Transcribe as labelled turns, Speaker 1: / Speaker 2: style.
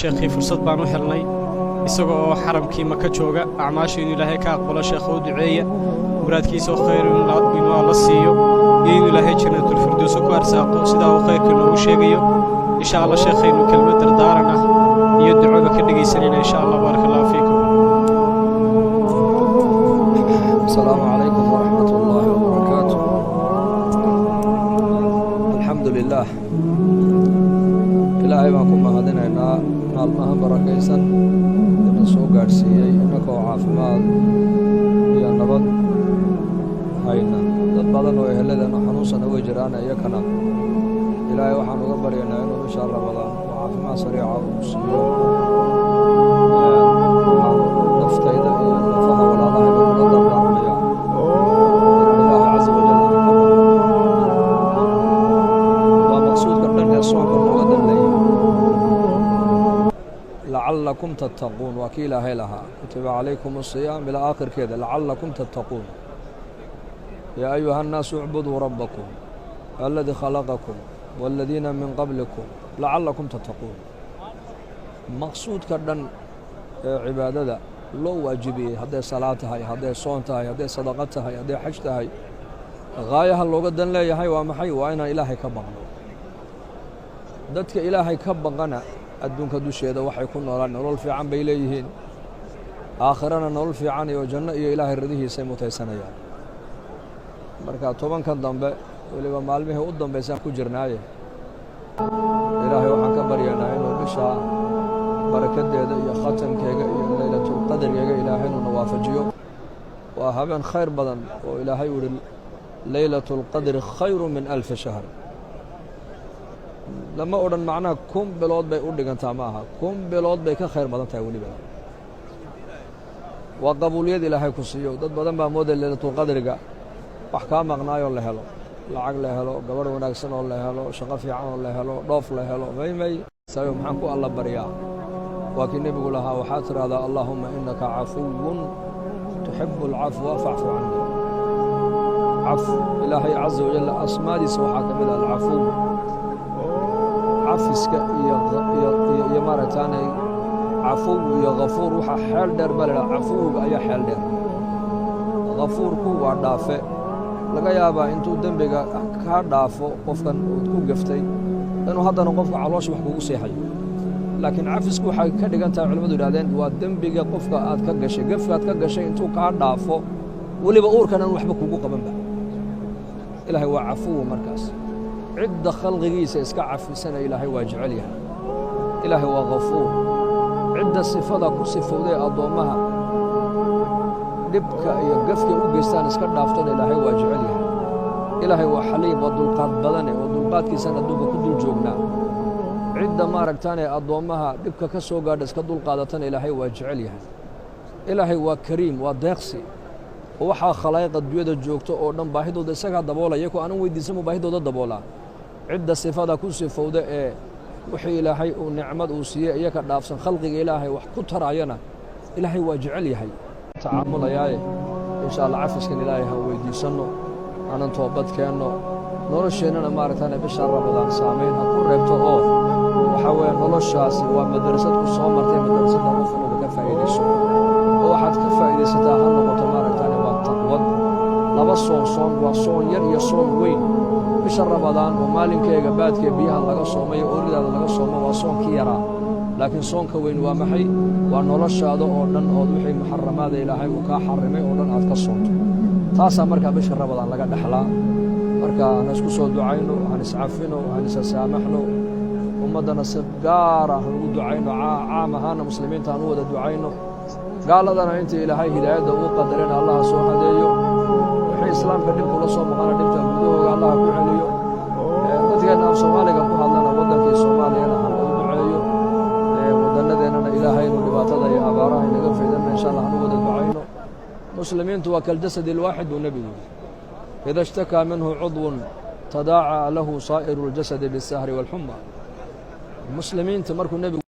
Speaker 1: sheekhi fursad baan u helnay isagoo xaramkii Maka jooga acmaasha inuu Ilaahay ka aqbalo sheekhu u duceeya muraadkiisa khayr inuu alla siiyo inuu Ilaahay jannatul firdaws ku arsaaqo sida uu khayrka noogu sheegayo insha Allah sheekhaynu kelmad dardaaran ah iyo ducada ka dhageysanayna insha Allah barakallahu fiikum
Speaker 2: السلام عليكم ورحمة الله وبركاته الحمد لله إلهي باكم مهدنينا maalmaha barakaysan inaan soo gaadhsiiyey innagoo caafimaad iyo nabad hayna dad badan oo eheladana xanuunsana way jiraan iyakana ilaahay waxaan uga baryaynaa inuu insha Ramadaan oo caafimaad sariica u siiyo naftayda iyo nafaha walaalahay kula dardaarmaya ilaahay caza wajalla waa maqsuudka dhan ee soonka looga danleeyahay لعلكم تتقون وكيل أهلها كتب عليكم الصيام إلى آخر كذا لعلكم تتقون يا أيها الناس اعبدوا ربكم الذي خلقكم والذين من قبلكم لعلكم تتقون مقصود كردن عبادة لو واجبي هذه صلاتها هذه صونتها هذه صدقتها هذه حجتها غاية اللي قدن لا يحي ومحي وأنا إلهي كبغنا دتك إلهي كبغنا adduunka dusheeda waxay ku noolaan nolol fiican bay leeyihiin aakhirana nolol fiican iyo janno iyo ilaahay radihiisa mutaysanayaan marka tobankan dambe waliba maalmihii u dambeysay ku jirnaaye ilaahay waxaan ka baryaynaa inuu bisha barakadeeda iyo khatamkeega iyo laylatul qadriga ilaahay inuu waafajiyo waa habeen khayr badan oo ilaahay uu laylatul qadri khayru min alf shahr lama odhan macnaha kun bilood bay u dhigantaa ma aha kun bilood bay ka khayr badan tahay weliba waa qabuuliyad ilaahay ku siiyo dad badan baa mooday laylatul qadriga wax kaa maqnaayoo la helo lacag la helo gabadh wanaagsan oo la helo shaqo fiican oo la helo dhoof la helo maymay sayo maxaan ku alla baryaa waa kii nebigu lahaa waxaad tidhaahdaa allaahumma innaka cafuwun tuxibu alcafwa facfu cani cafu ilaahay caza wajalla asmaadiisa waxaa ka mid ah alcafuw cafiska iyo maaragtaanay cafuw iyo ghafuur waxaa xeel dheer baa laydhaha cafuwga ayaa xeel dheer ghafuurku waa dhaafe laga yaabaa intuu dembiga kaa dhaafo qofkan ood ku gaftay inuu haddana qofka caloosha wax kugu seexayo laakiin cafisku waxay ka dhigan tahay culimmadu yidhahdeen waa dembiga qofka aad ka gashay gefkaad ka gashay intuu kaa dhaafo weliba uurkan aan waxba kugu qabanba ilaahay waa cafuwa markaas cidda khalqigiisa iska cafisana ilaahay waa jecel yahay ilaahay waa ghafuur cidda sifada ku sifowday addoommaha dhibka iyo gafkay u geystaan iska dhaaftana ilaahay waa jecel yahay ilaahay waa xaliim waa dulqaad badane oo dulqaadkiisana adduunka ku dul joognaa cidda maaragtaane addoommaha dhibka ka soo gaadha iska dulqaadatana ilaahay waa jecel yahay ilaahay waa kariim waa deeqsi oo waxaa khalaa'iq adduunyada joogto oo dhan baahidooda isagaa daboolaya ku aanan weydiisanmu baahidooda daboolaa cidda sifada ku sifowda ee wixii ilaahay uu nicmad uu siiyey iyaka dhaafsan khalqiga ilaahay wax ku taraayana ilaahay waa jecel yahay tacaamulayaaye insha allah cafiskan ilaahay ha weydiisanno aanan toobad keenno nolosheennana maaragtaane bisha ramadaan saamayn ha ku reebto oo waxaa weeye noloshaasi waa madrasad ku soo martay madrasadda qof inuuba ka faa'iidayso oo waxaad ka faa'iidaysataa ha noqoto maaragtaane waa taqwad laba soon waa soon yar iyo soon weyn bisha ramadaan oo maalinkeega baadkee biyaha laga soomayo ooridaada laga soomo waa soonkii yaraa laakiin soonka weyn waa maxay waa noloshaada oo dhan ood wixii muxaramaada ilaahay uu kaa xarimay oo dhan aad ka soonto taasaa markaa bisha ramadaan laga dhexlaa marka aan isku soo ducayno aan iscafino aan isa saamaxno ummaddana si gaar ah aan ugu ducayno caam ahaana muslimiinta aan u wada ducayno gaaladana inta ilaahay hidaayadda uu qadarina allaha soo hadeeyo wixii islaamka dhibkula soo maqana dhibta gudahooga allaha ku celiyo dadkeenna af soomaaliga ku hadlana waddankii soomaaliyana ha loo duceeyo waddannadeennana ilaahay inuu dhibaatada iyo abaaraha inaga faydana insha allah aan u wada ducayno muslimiintu waa kaljasadi alwaaxid buu nebigu ida ishtakaa minhu cudwun tadaacaa lahu saa'iru اljasadi biالsahri wاlxuma muslimiinta markuu nebigu